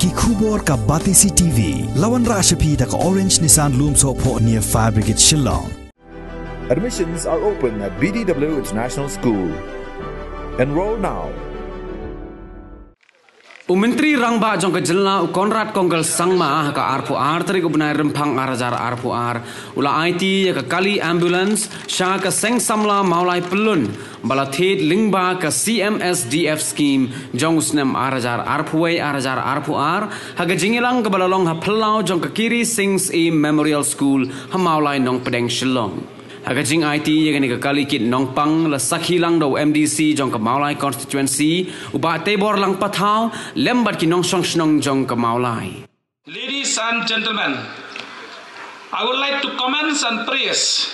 ki khubor ka Batisi TV lawan rashapi da ka Orange Nissan Loom so po near Fire Brigade Shillong. Admissions are open at BDW International School. Enroll now. Menteri Rangba jong kejelna Konrad Kongkel Sangma ka arpu ar teri ko benai rempang arajar arpu ar ula Aiti ka kali ambulance sha ka Seng Samla Mawlai Pyllun balathet lingba ka Cmsdf scheme jong usnem arajar arpuway arajar arpu ar haga jingilang ka balalong ha plau jong ka kiri Seng's Memorial School ha Mawlai nong pedeng Shillong. Agajing Aiti yang ni kali kit nongpang la sakhilang do MDC jong ka Mawlai constituency uba tebor lang pathau lembat ki nong song jong ka Mawlai. Ladies and gentlemen, I would like to commend and praise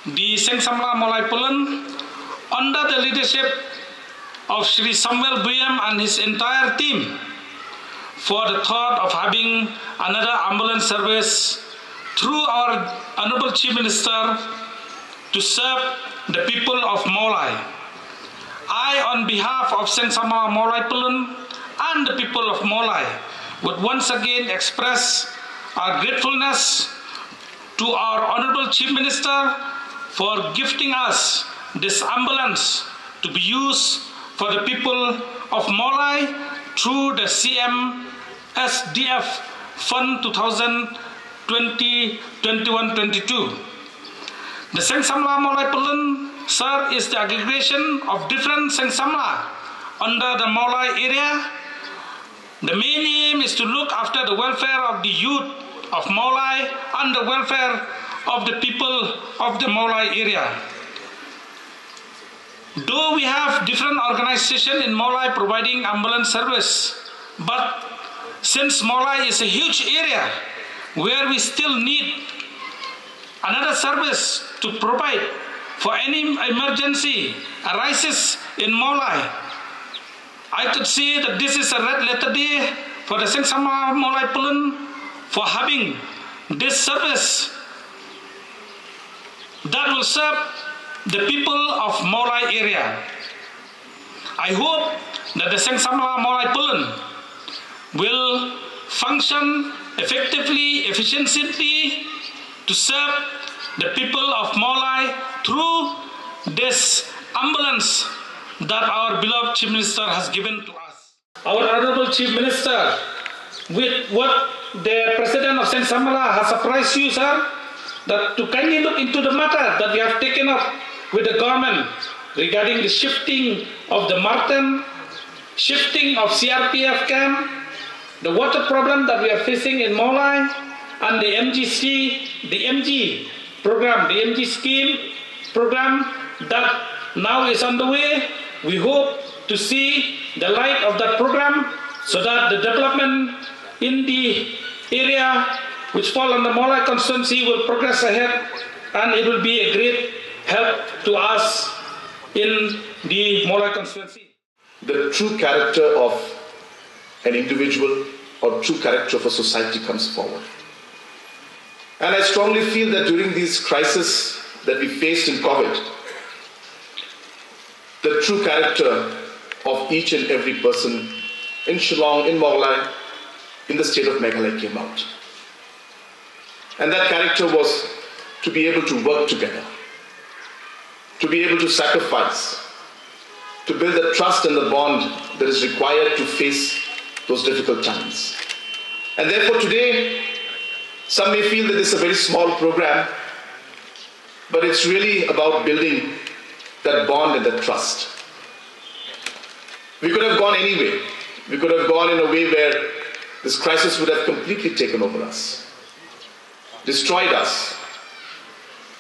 the Seng Samla Mawlai Pyllun under the leadership of Shri Samuel Buyam and his entire team for the thought of having another ambulance service through our Honorable Chief Minister to serve the people of Mawlai. I, on behalf of Seng Samla Mawlai Pyllun and the people of Mawlai, would once again express our gratefulness to our Honorable Chief Minister for gifting us this ambulance to be used for the people of Mawlai through the Cmsdf Fund 2020-21-22. The Seng Samla Mawlai Pyllun, sir, is the aggregation of different Seng Samla under the Mawlai area. The main aim is to look after the welfare of the youth of Mawlai and the welfare of the people of the Mawlai area. Though we have different organizations in Mawlai providing ambulance service, but since Mawlai is a huge area where we still need another service to provide for any emergency arises in Mawlai, I could say that this is a red letter day for the Seng Samla Mawlai Pyllun for having this service that will serve the people of Mawlai area. I hope that the Seng Samla Mawlai Pyllun will function effectively, efficiently to serve the people of Mawlai through this ambulance that our beloved Chief Minister has given to us. Our Honorable Chief Minister, with what the President of Seng Samla has surprised you, sir, that to kindly look into the matter that we have taken up with the government regarding the shifting of the Martin, shifting of CRPF camp, the water problem that we are facing in Mawlai, and the MG program, the MG scheme program that now is underway. We hope to see the light of that program so that the development in the area which fall under Mawlai constituency will progress ahead, and it will be a great help to us in the Mawlai constituency. The true character of an individual or true character of a society comes forward. And I strongly feel that during these crises that we faced in COVID, the true character of each and every person in Shillong, in Mawlai, in the state of Meghalaya came out. And that character was to be able to work together, to be able to sacrifice, to build the trust and the bond that is required to face those difficult times. And therefore today, some may feel that this is a very small program, but it's really about building that bond and that trust. We could have gone anyway. We could have gone in a way where this crisis would have completely taken over us, destroyed us.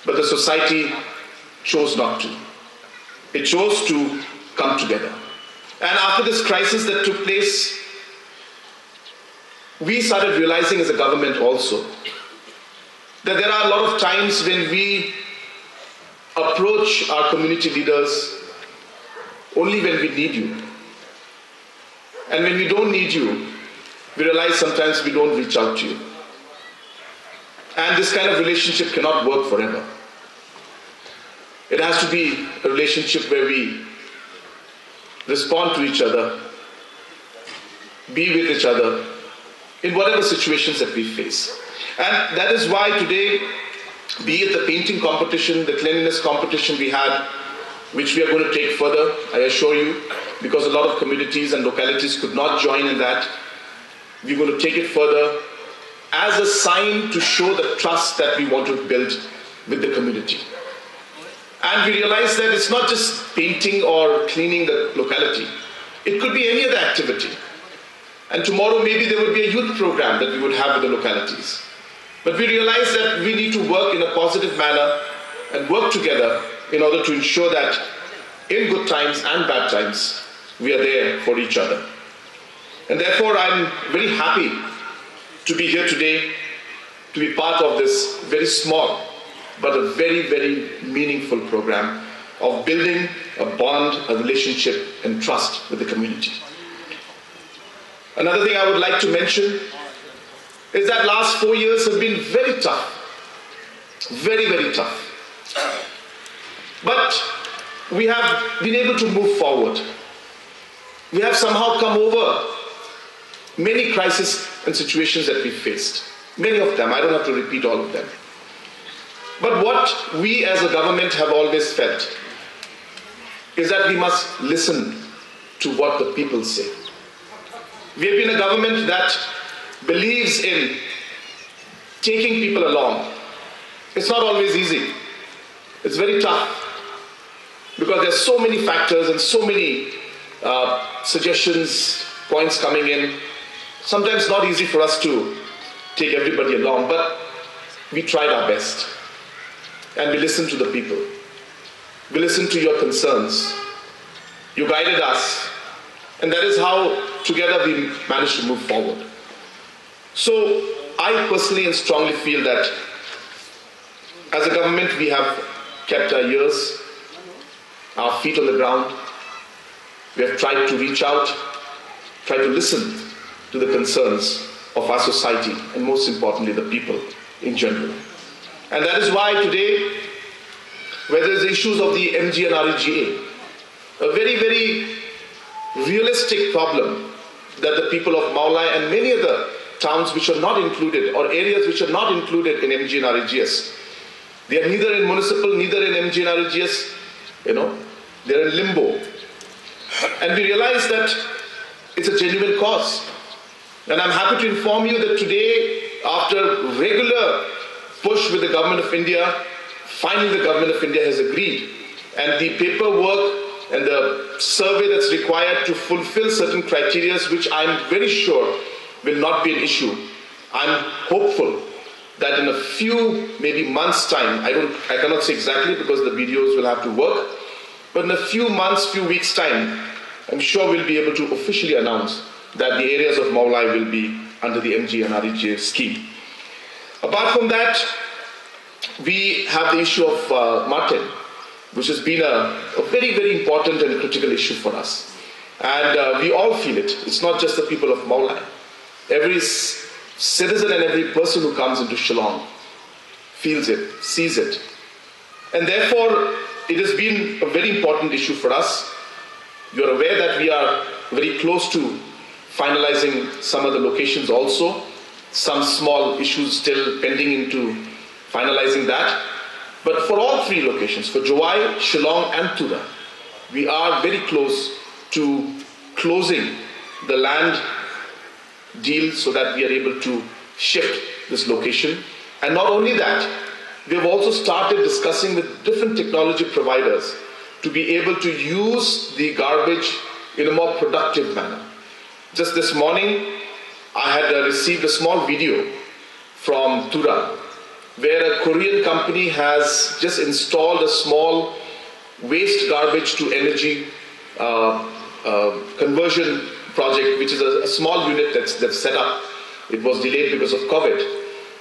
But the society chose not to. It chose to come together. And after this crisis that took place, we started realizing as a government also that there are a lot of times when we approach our community leaders only when we need you. And when we don't need you, we realize sometimes we don't reach out to you. And this kind of relationship cannot work forever. It has to be a relationship where we respond to each other, be with each other, in whatever situations that we face. And that is why today, be it the painting competition, the cleanliness competition we had, which we are going to take further, I assure you, because a lot of communities and localities could not join in that. We're going to take it further as a sign to show the trust that we want to build with the community. And we realize that it's not just painting or cleaning the locality. It could be any other activity. And tomorrow maybe there would be a youth program that we would have with the localities. But we realize that we need to work in a positive manner and work together in order to ensure that in good times and bad times, we are there for each other. And therefore, I'm very happy to be here today, to be part of this very small, but a very, very meaningful program of building a bond, a relationship, and trust with the community. Another thing I would like to mention is that last 4 years have been very tough. Very, very tough. But we have been able to move forward. We have somehow come over many crises and situations that we faced. Many of them, I don't have to repeat all of them. But what we as a government have always felt is that we must listen to what the people say. We have been a government that believes in taking people along. It's not always easy. It's very tough because there's so many factors and so many suggestions, points coming in. Sometimes not easy for us to take everybody along, but we tried our best. And we listened to the people. We listened to your concerns. You guided us. And that is how together we managed to move forward. So I personally and strongly feel that as a government we have kept our ears, our feet on the ground. We have tried to reach out, try to listen to the concerns of our society and most importantly the people in general. And that is why today, where there is issues of the MG and REGA, a very, very realistic problem that the people of Mawlai and many other towns which are not included or areas which are not included in MG and REGS, they are neither in municipal, neither in MG and REGS, they're in limbo. And we realize that it's a genuine cause. And I'm happy to inform you that today, after regular push with the Government of India, finally the Government of India has agreed. And the paperwork and the survey that's required to fulfill certain criteria, which I'm very sure will not be an issue. I'm hopeful that in a few, maybe months' time, I cannot say exactly because the videos will have to work, but in a few months, few weeks' time, I'm sure we'll be able to officially announce that the areas of Mawlai will be under the MG and REGA scheme. Apart from that, we have the issue of Martin, which has been a very, very important and critical issue for us. And we all feel it. It's not just the people of Mawlai. Every citizen and every person who comes into Shillong feels it, sees it. And therefore, it has been a very important issue for us. You're aware that we are very close to finalizing some of the locations also. Some small issues still pending into finalizing that. But for all three locations, for Jowai, Shillong and Tura, we are very close to closing the land deal so that we are able to shift this location. And not only that, we have also started discussing with different technology providers to be able to use the garbage in a more productive manner. Just this morning, I had received a small video from Tura, where a Korean company has just installed a small waste garbage to energy conversion project, which is a small unit that's set up. It was delayed because of COVID.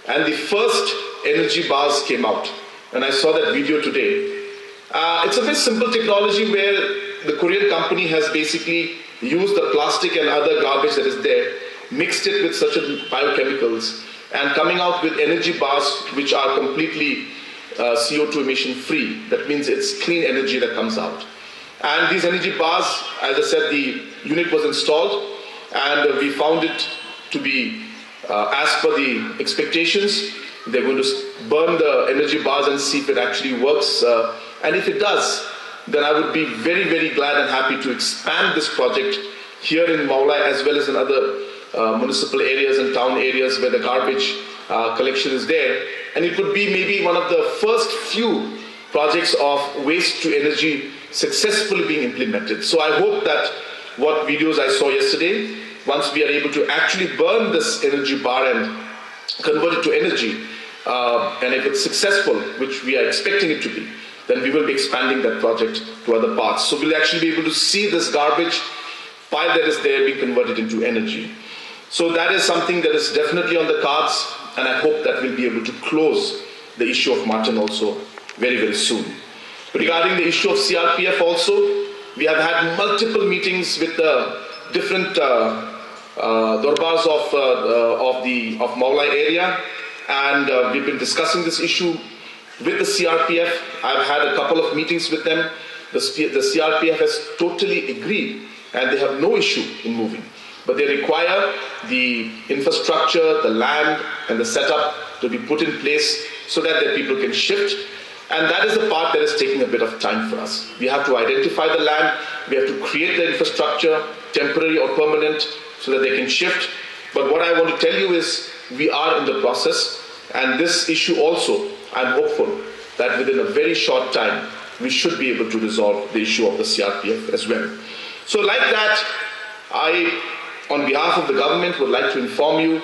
And the first energy bars came out. And I saw that video today. It's a very simple technology where the Korean company has basically used the plastic and other garbage that is there, mixed it with certain biochemicals, and coming out with energy bars which are completely CO2 emission free. That means it's clean energy that comes out. And these energy bars, as I said, the unit was installed and we found it to be as per the expectations. They're going to burn the energy bars and see if it actually works. And if it does, then I would be very, very glad and happy to expand this project here in Mawlai as well as in other municipal areas and town areas where the garbage collection is there. And it would be maybe one of the first few projects of waste to energy successfully being implemented. So I hope that what videos I saw yesterday, once we are able to actually burn this energy bar and convert it to energy, and if it's successful, which we are expecting it to be, then we will be expanding that project to other parts. So we'll actually be able to see this garbage pile that is there being converted into energy. So that is something that is definitely on the cards, and I hope that we'll be able to close the issue of mutton also very, very soon. Regarding the issue of CRPF also, we have had multiple meetings with the different Darbars of Mawlai area, and we've been discussing this issue with the CRPF. I've had a couple of meetings with them. The CRPF has totally agreed, and they have no issue in moving. But they require the infrastructure, the land, and the setup to be put in place so that the people can shift. And that is the part that is taking a bit of time for us. We have to identify the land, we have to create the infrastructure, temporary or permanent, so that they can shift. But what I want to tell you is we are in the process, and this issue also, I'm hopeful that within a very short time, we should be able to resolve the issue of the CRPF as well. So like that, I, on behalf of the government, would like to inform you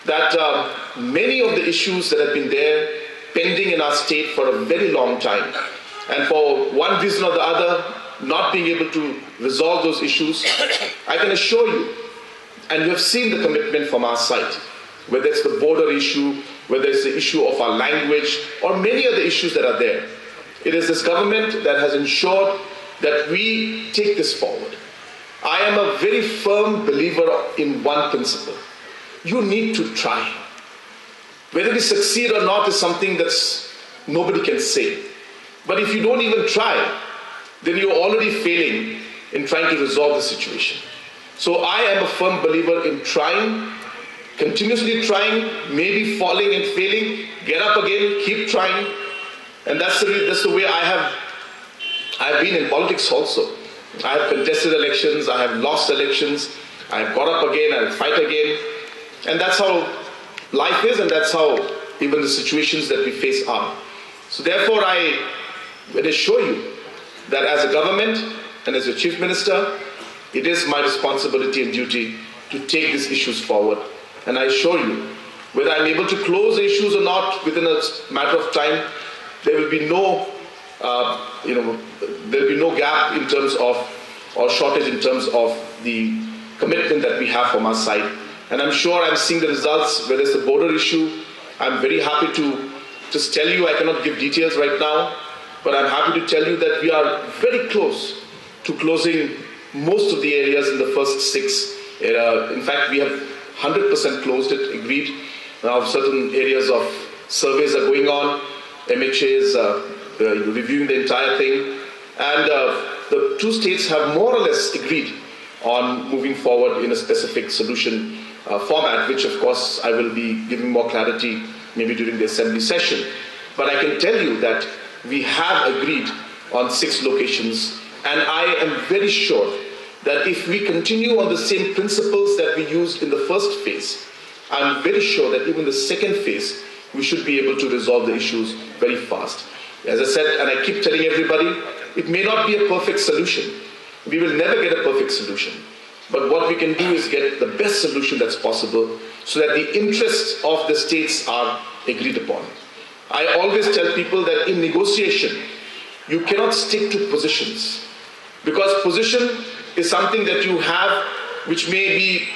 that many of the issues that have been there pending in our state for a very long time, and for one reason or the other, not being able to resolve those issues, I can assure you, and you have seen the commitment from our side, whether it's the border issue, whether it's the issue of our language, or many other issues that are there. It is this government that has ensured that we take this forward. I am a very firm believer in one principle. You need to try. Whether we succeed or not is something that's nobody can say. But if you don't even try, then you're already failing in trying to resolve the situation. So I am a firm believer in trying, continuously trying, maybe falling and failing, get up again, keep trying. And that's the way I've been in politics also. I have contested elections, I have lost elections, I have got up again, I have fight again. And that's how life is, and that's how even the situations that we face are. So therefore, I will assure you that as a government and as a Chief Minister, it is my responsibility and duty to take these issues forward. And I assure you, whether I'm able to close the issues or not within a matter of time, there will be no, there will be no gap in terms of, or shortage in terms of the commitment that we have from our side. And I'm sure I'm seeing the results, whether it's the border issue. I'm very happy to just tell you, I cannot give details right now, but I'm happy to tell you that we are very close to closing most of the areas in the first 6. In fact, we have 100% closed it, agreed. Now certain areas of surveys are going on. MHA is reviewing the entire thing. And the 2 states have more or less agreed on moving forward in a specific solution format, which of course I will be giving more clarity maybe during the assembly session. But I can tell you that we have agreed on 6 locations, and I am very sure that if we continue on the same principles that we used in the first phase, I'm very sure that even the second phase, we should be able to resolve the issues very fast. As I said, and I keep telling everybody, it may not be a perfect solution. We will never get a perfect solution. But what we can do is get the best solution that's possible so that the interests of the states are agreed upon. I always tell people that in negotiation, you cannot stick to positions, because position is something that you have which may be,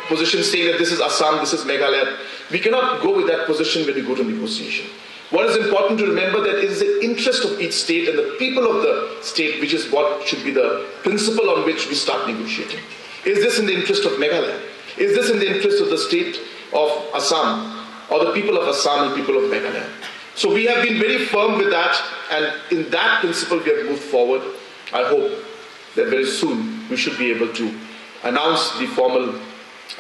position saying that this is Assam, this is Meghalaya. We cannot go with that position when we go to negotiation. What is important to remember that it is the interest of each state and the people of the state which is what should be the principle on which we start negotiating. Is this in the interest of Meghalaya? Is this in the interest of the state of Assam or the people of Assam and people of Meghalaya? So we have been very firm with that, and in that principle we have moved forward. I hope that very soon we should be able to announce the formal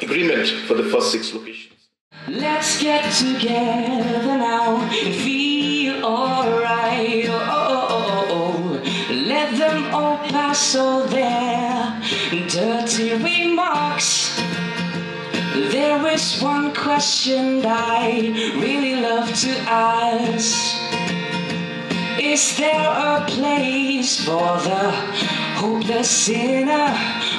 agreement for the first 6 locations. Let's get together now and feel alright. Let them all pass all their dirty remarks. There is one question I really love to ask. Is there a place for the hopeless sinner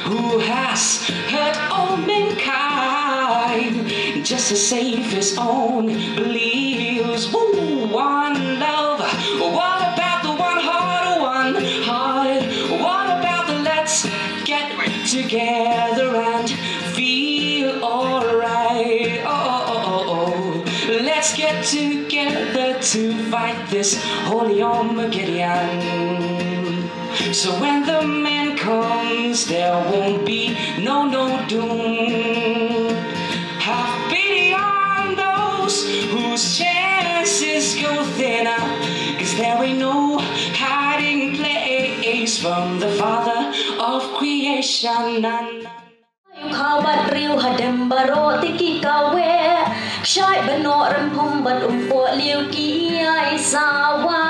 who has hurt all mankind just to save his own beliefs? Woo, one love. What about the one heart, one heart? What about the let's get together and feel alright? Let's get together to fight this holy Armageddon. So when the man comes, there won't be no doom. Have pity on those whose chances go thinner, 'cause there ain't no hiding place from the Father of creation. Khao bat riu hadem baro tiki kawe shai bano rampom bat po liu ki ai sawa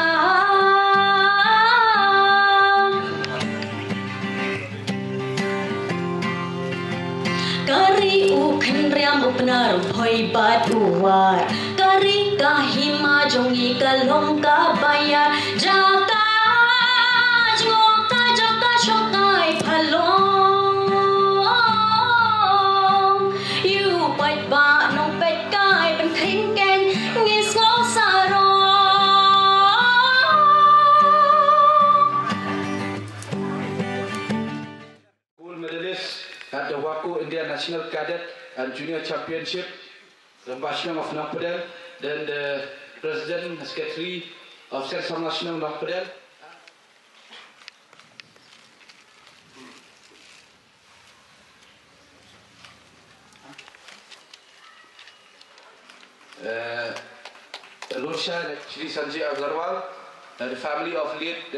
kari u khan riam upnar phoi bat uwar kari kahima jongi kalong ka baya jaka joka shokai phalong ba nong pet kai ben khinh ken ngis ngó sa ro gold medalist at the Waco India National Cadet and Junior Championship, the National of Nagpadel, then the President and Secretary of Seng National Nagpadel. Lord Shah, Shri Sanjay Agarwal, the family of late